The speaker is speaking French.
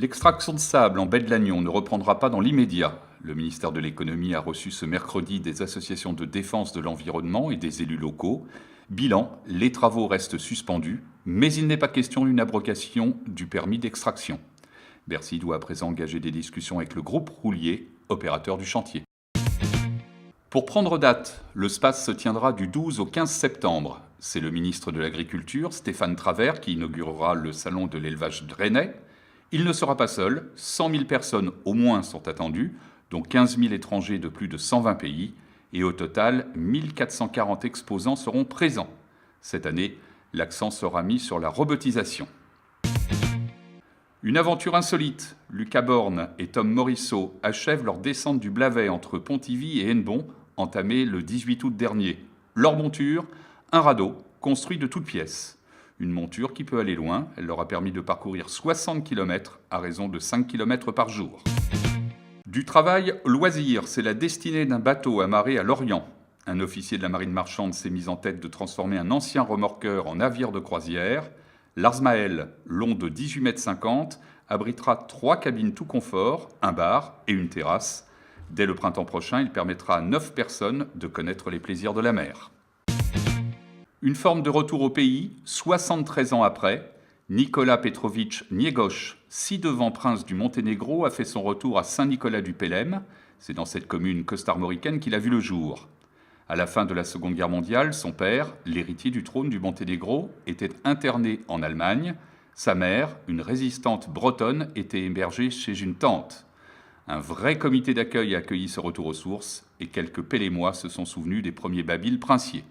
L'extraction de sable en baie de Lannion ne reprendra pas dans l'immédiat. Le ministère de l'économie a reçu ce mercredi des associations de défense de l'environnement et des élus locaux. Bilan, les travaux restent suspendus, mais il n'est pas question d'une abrogation du permis d'extraction. Bercy doit à présent engager des discussions avec le groupe Roulier, opérateur du chantier. Pour prendre date, le SPACE se tiendra du 12 au 15 septembre. C'est le ministre de l'Agriculture, Stéphane Travert, qui inaugurera le salon de l'élevage rennais. Il ne sera pas seul, 100 000 personnes au moins sont attendues, dont 15 000 étrangers de plus de 120 pays, et au total, 1440 exposants seront présents. Cette année, l'accent sera mis sur la robotisation. Une aventure insolite. Lucas Borne et Tom Morisseau achèvent leur descente du Blavet entre Pontivy et Hennebont, entamée le 18 août dernier. Leur monture, un radeau construit de toutes pièces. Une monture qui peut aller loin, elle leur a permis de parcourir 60 km à raison de 5 km par jour. Du travail loisir, c'est la destinée d'un bateau amarré à Lorient. Un officier de la marine marchande s'est mis en tête de transformer un ancien remorqueur en navire de croisière. L'Arsmael, long de 18,50 m, abritera 3 cabines tout confort, un bar et une terrasse. Dès le printemps prochain, il permettra à 9 personnes de connaître les plaisirs de la mer. Une forme de retour au pays, 73 ans après, Nikola Petrovitch Njegoš, ci-devant prince du Monténégro, a fait son retour à Saint-Nicolas-du-Pélem. C'est dans cette commune costarmoricaine qu'il a vu le jour. À la fin de la Seconde Guerre mondiale, son père, l'héritier du trône du Monténégro, était interné en Allemagne. Sa mère, une résistante bretonne, était hébergée chez une tante. Un vrai comité d'accueil a accueilli ce retour aux sources et quelques Pélémois se sont souvenus des premiers babyles princiers.